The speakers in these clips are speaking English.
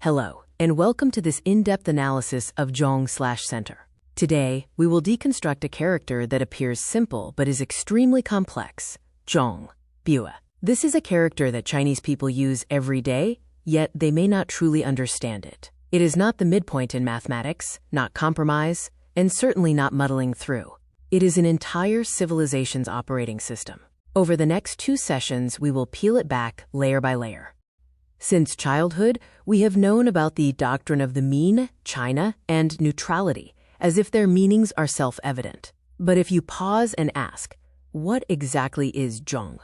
Hello, and welcome to this in-depth analysis of Zhong/center. Today, we will deconstruct a character that appears simple but is extremely complex, Zhong. Bua. This is a character that Chinese people use every day, yet they may not truly understand it. It is not the midpoint in mathematics, not compromise, and certainly not muddling through. It is an entire civilization's operating system. Over the next 2 sessions, we will peel it back layer by layer. Since childhood, we have known about the doctrine of the mean, China, and neutrality, as if their meanings are self-evident. But if you pause and ask, what exactly is Zhong?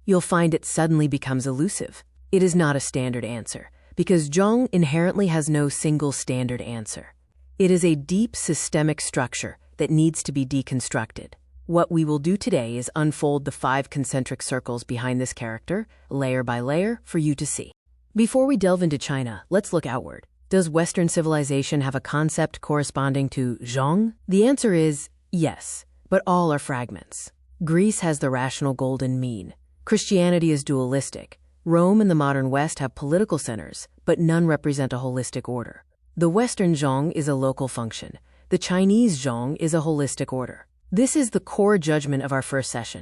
You'll find it suddenly becomes elusive. It is not a standard answer, because Zhong inherently has no single standard answer. It is a deep systemic structure that needs to be deconstructed. What we will do today is unfold the 5 concentric circles behind this character, layer by layer, for you to see. Before we delve into China, let's look outward. Does Western civilization have a concept corresponding to Zhong? The answer is yes, but all are fragments. Greece has the rational golden mean. Christianity is dualistic. Rome and the modern West have political centers, but none represent a holistic order. The Western Zhong is a local function. The Chinese Zhong is a holistic order. This is the core judgment of our first session.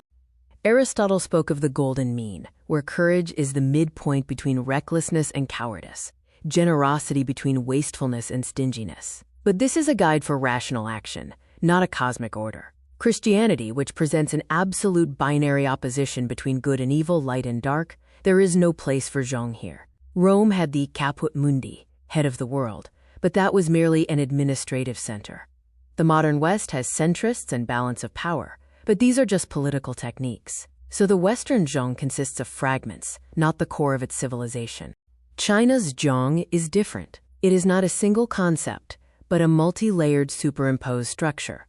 Aristotle spoke of the golden mean, where courage is the midpoint between recklessness and cowardice, generosity between wastefulness and stinginess. But this is a guide for rational action, not a cosmic order. Christianity, which presents an absolute binary opposition between good and evil, light and dark, there is no place for Zhong here. Rome had the caput mundi, head of the world, but that was merely an administrative center. The modern West has centrists and balance of power, but these are just political techniques. So the Western Zhong consists of fragments, not the core of its civilization. China's Zhong is different. It is not a single concept, but a multi-layered superimposed structure.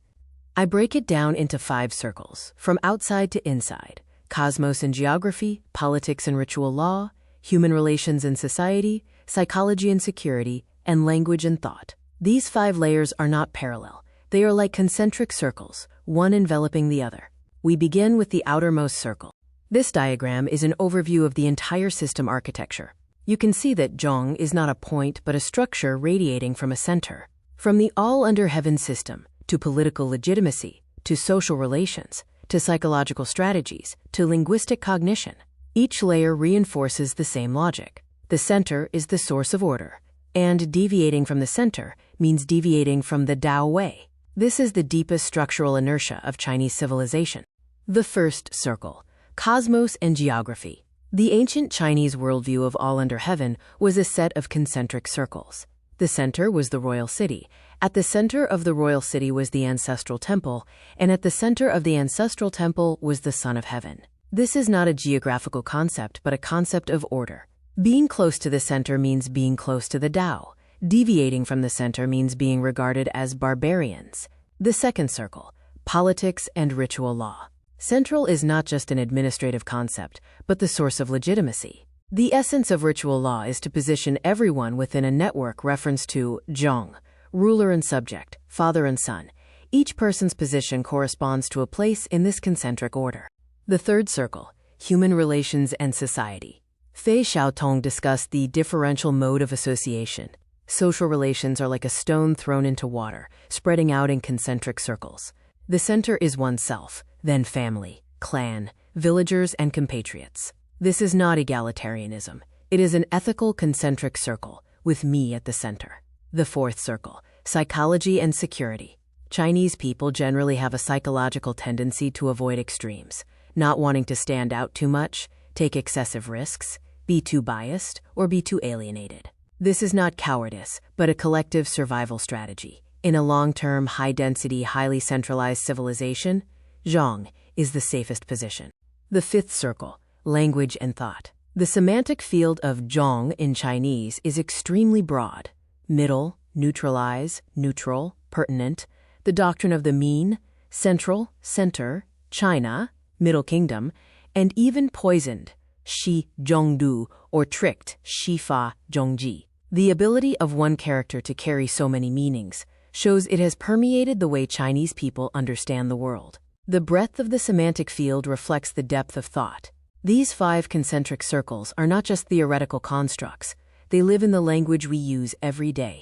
I break it down into 5 circles, from outside to inside: cosmos and geography, politics and ritual law, human relations and society, psychology and security, and language and thought. These 5 layers are not parallel. They are like concentric circles, one enveloping the other. We begin with the outermost circle. This diagram is an overview of the entire system architecture. You can see that Zhong is not a point but a structure radiating from a center. From the all-under-heaven system, to political legitimacy, to social relations, to psychological strategies, to linguistic cognition, each layer reinforces the same logic. The center is the source of order, and deviating from the center means deviating from the Tao way. This is the deepest structural inertia of Chinese civilization. The first circle: cosmos and geography. The ancient Chinese worldview of all under heaven was a set of concentric circles. The center was the royal city. At the center of the royal city was the ancestral temple, and at the center of the ancestral temple was the Son of Heaven. This is not a geographical concept, but a concept of order. Being close to the center means being close to the Tao. Deviating from the center means being regarded as barbarians. The second circle: politics and ritual law. Central is not just an administrative concept, but the source of legitimacy. The essence of ritual law is to position everyone within a network reference to Zhong, ruler and subject, father and son. Each person's position corresponds to a place in this concentric order. The third circle: human relations and society. Fei Xiaotong discussed the differential mode of association. Social relations are like a stone thrown into water, spreading out in concentric circles. The center is oneself, then family, clan, villagers, and compatriots. This is not egalitarianism. It is an ethical concentric circle, with me at the center. The fourth circle: psychology and security. Chinese people generally have a psychological tendency to avoid extremes, not wanting to stand out too much, take excessive risks, be too biased, or be too alienated. This is not cowardice, but a collective survival strategy. In a long-term, high-density, highly centralized civilization, Zhong is the safest position. The fifth circle: language and thought. The semantic field of Zhong in Chinese is extremely broad: middle, neutralize, neutral, pertinent, the doctrine of the mean, central, center, China, Middle Kingdom, and even poisoned, Shi Zhongdu, or tricked, Shifa Zhongji. The ability of one character to carry so many meanings shows it has permeated the way Chinese people understand the world. The breadth of the semantic field reflects the depth of thought. These 5 concentric circles are not just theoretical constructs, they live in the language we use every day.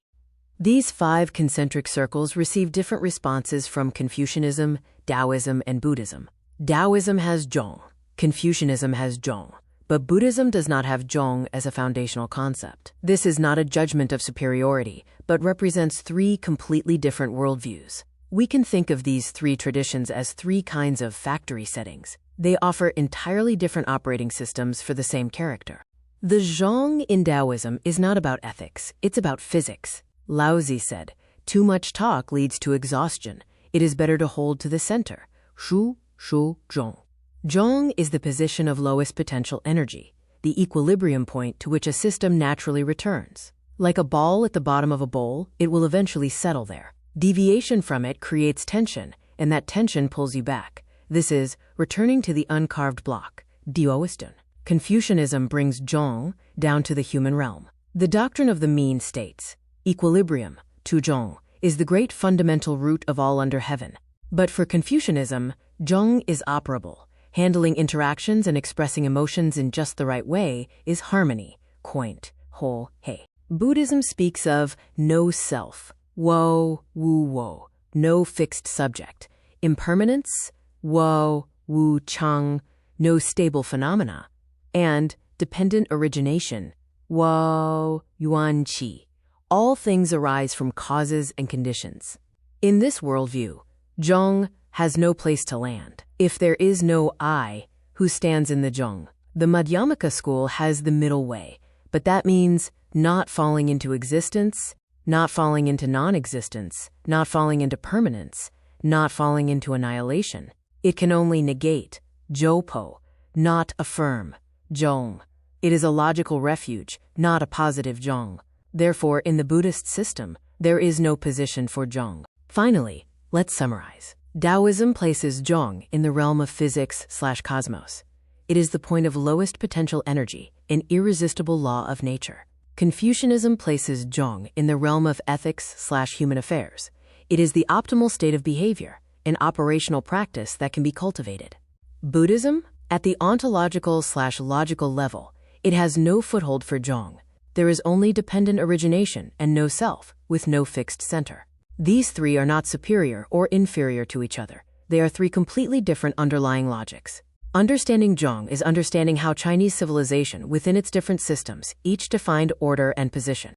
These 5 concentric circles receive different responses from Confucianism, Taoism, and Buddhism. Taoism has Zhong, Confucianism has Zhong, but Buddhism does not have Zhong as a foundational concept. This is not a judgment of superiority, but represents 3 completely different worldviews. We can think of these 3 traditions as 3 kinds of factory settings. They offer entirely different operating systems for the same character. The Zhong in Taoism is not about ethics, it's about physics. Laozi said, "Too much talk leads to exhaustion. It is better to hold to the center." Shu, Shu, Zhong. Zhong is the position of lowest potential energy, the equilibrium point to which a system naturally returns. Like a ball at the bottom of a bowl, it will eventually settle there. Deviation from it creates tension, and that tension pulls you back. This is returning to the uncarved block, Daoism. Confucianism brings Zhong down to the human realm. The doctrine of the mean states, equilibrium, tu Zhong, is the great fundamental root of all under heaven. But for Confucianism, Zhong is operable. Handling interactions and expressing emotions in just the right way is harmony, quaint, ho, hei. Buddhism speaks of no self, wo, wu, wo, no fixed subject, impermanence, wo, wu, chang, no stable phenomena, and dependent origination, wo, yuan, qi. All things arise from causes and conditions. In this worldview, Zhong has no place to land. If there is no I, who stands in the Zhong? The Madhyamaka school has the middle way, but that means not falling into existence, not falling into non-existence, not falling into permanence, not falling into annihilation. It can only negate, Jopo, not affirm, Zhong. It is a logical refuge, not a positive Zhong. Therefore, in the Buddhist system, there is no position for Zhong. Finally, let's summarize. Taoism places Zhong in the realm of physics/cosmos. It is the point of lowest potential energy, an irresistible law of nature. Confucianism places Zhong in the realm of ethics/human affairs. It is the optimal state of behavior, an operational practice that can be cultivated. Buddhism, at the ontological/logical level, it has no foothold for Zhong. There is only dependent origination and no self, with no fixed center. These 3 are not superior or inferior to each other. They are 3 completely different underlying logics. Understanding Zhong is understanding how Chinese civilization, within its different systems, each defined order and position.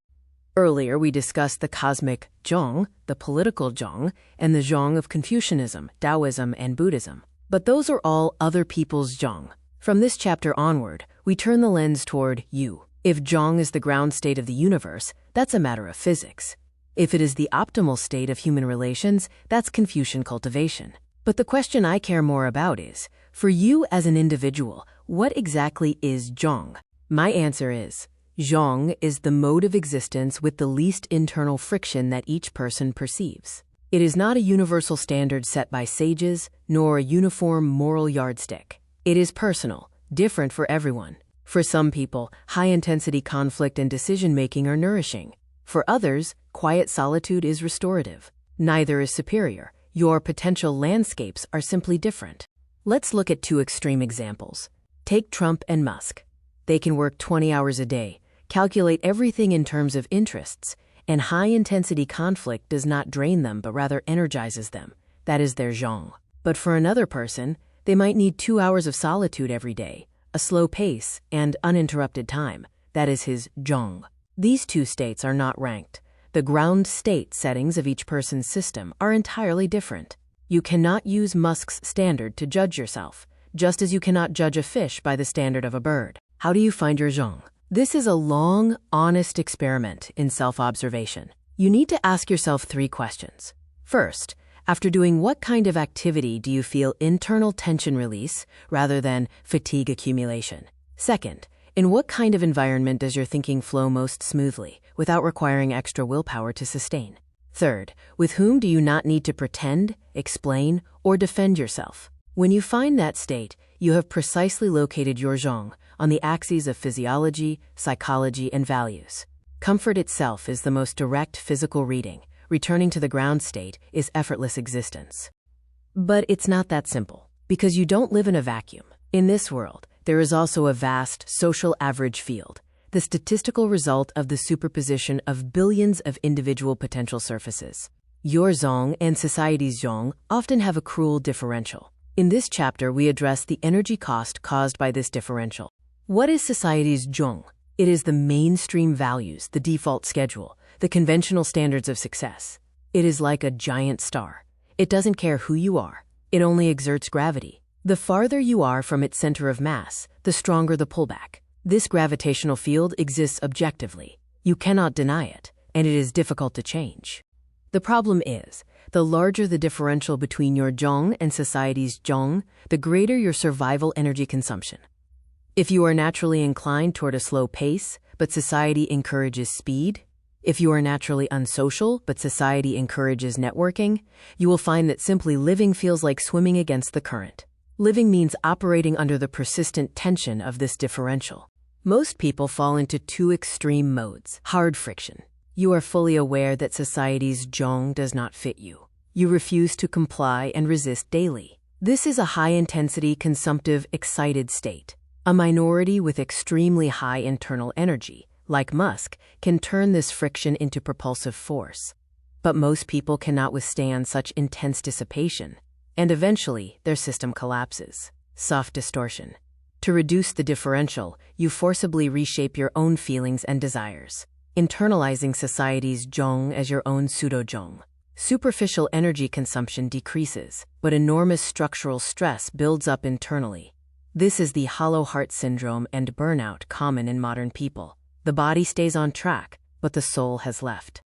Earlier, we discussed the cosmic Zhong, the political Zhong, and the Zhong of Confucianism, Taoism, and Buddhism. But those are all other people's Zhong. From this chapter onward, we turn the lens toward you. If Zhong is the ground state of the universe, that's a matter of physics. If it is the optimal state of human relations, that's Confucian cultivation. But the question I care more about is, for you as an individual, what exactly is Zhong? My answer is, Zhong is the mode of existence with the least internal friction that each person perceives. It is not a universal standard set by sages, nor a uniform moral yardstick. It is personal, different for everyone. For some people, high-intensity conflict and decision-making are nourishing. For others, quiet solitude is restorative. Neither is superior. Your potential landscapes are simply different. Let's look at 2 extreme examples. Take Trump and Musk. They can work 20 hours a day, calculate everything in terms of interests, and high-intensity conflict does not drain them but rather energizes them. That is their Zhong. But for another person, they might need 2 hours of solitude every day, a slow pace, and uninterrupted time. That is his Zhong. These 2 states are not ranked. The ground state settings of each person's system are entirely different. You cannot use Musk's standard to judge yourself, just as you cannot judge a fish by the standard of a bird. How do you find your Zhong? This is a long, honest experiment in self-observation. You need to ask yourself 3 questions. First, after doing what kind of activity do you feel internal tension release rather than fatigue accumulation? Second, in what kind of environment does your thinking flow most smoothly, without requiring extra willpower to sustain? Third, with whom do you not need to pretend, explain, or defend yourself? When you find that state, you have precisely located your Zhong on the axes of physiology, psychology, and values. Comfort itself is the most direct physical reading. Returning to the ground state is effortless existence. But it's not that simple, because you don't live in a vacuum. In this world, there is also a vast social average field. the statistical result of the superposition of billions of individual potential surfaces. Your Zhong and society's Zhong often have a cruel differential. In this chapter, we address the energy cost caused by this differential. What is society's Zhong? It is the mainstream values, the default schedule, the conventional standards of success. It is like a giant star. It doesn't care who you are. It only exerts gravity. The farther you are from its center of mass, the stronger the pullback. This gravitational field exists objectively. You cannot deny it, and it is difficult to change. The problem is, the larger the differential between your Zhong and society's Zhong, the greater your survival energy consumption. If you are naturally inclined toward a slow pace, but society encourages speed, if you are naturally unsocial, but society encourages networking, you will find that simply living feels like swimming against the current. Living means operating under the persistent tension of this differential. Most people fall into two extreme modes. Hard friction. You are fully aware that society's Zhong does not fit you. You refuse to comply and resist daily. This is a high-intensity, consumptive, excited state. A minority with extremely high internal energy, like Musk, can turn this friction into propulsive force. But most people cannot withstand such intense dissipation, and eventually their system collapses. Soft distortion. To reduce the differential, you forcibly reshape your own feelings and desires, internalizing society's Zhong as your own pseudo-Zhong. Superficial energy consumption decreases, but enormous structural stress builds up internally. This is the hollow heart syndrome and burnout common in modern people. The body stays on track, but the soul has left.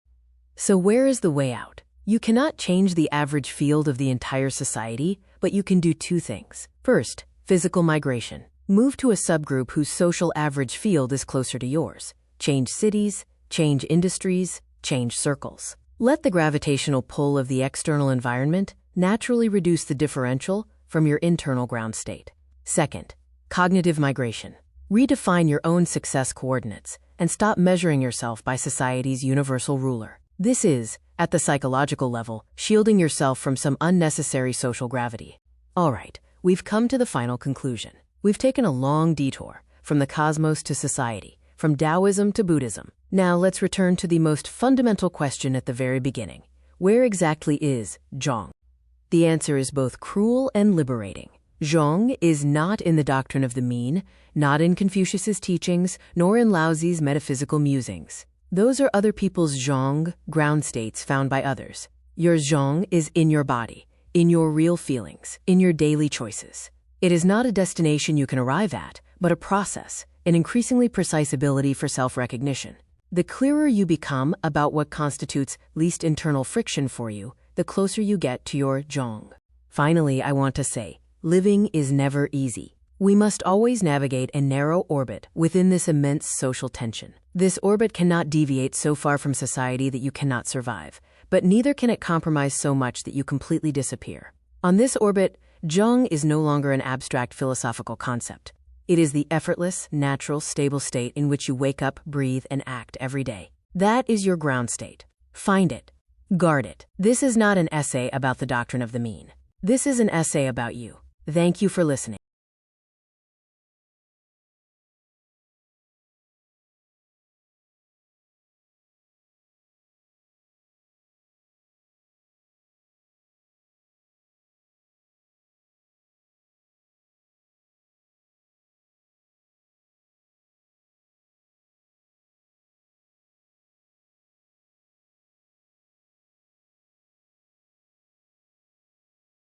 So where is the way out? You cannot change the average field of the entire society, but you can do two things. First, physical migration. Move to a subgroup whose social average field is closer to yours. Change cities, change industries, change circles. Let the gravitational pull of the external environment naturally reduce the differential from your internal ground state. Second, cognitive migration. Redefine your own success coordinates and stop measuring yourself by society's universal ruler. This is, at the psychological level, shielding yourself from some unnecessary social gravity. All right, we've come to the final conclusion. We've taken a long detour from the cosmos to society, from Taoism to Buddhism. Now let's return to the most fundamental question at the very beginning. Where exactly is Zhong? The answer is both cruel and liberating. Zhong is not in the doctrine of the mean, not in Confucius's teachings, nor in Laozi's metaphysical musings. Those are other people's Zhong, ground states found by others. Your Zhong is in your body, in your real feelings, in your daily choices. It is not a destination you can arrive at, but a process, an increasingly precise ability for self-recognition. The clearer you become about what constitutes least internal friction for you, the closer you get to your Zhong. Finally, I want to say, living is never easy. We must always navigate a narrow orbit within this immense social tension. This orbit cannot deviate so far from society that you cannot survive, but neither can it compromise so much that you completely disappear. On this orbit, Zhong is no longer an abstract philosophical concept. It is the effortless, natural, stable state in which you wake up, breathe, and act every day. That is your ground state. Find it. Guard it. This is not an essay about the doctrine of the mean. This is an essay about you. Thank you for listening.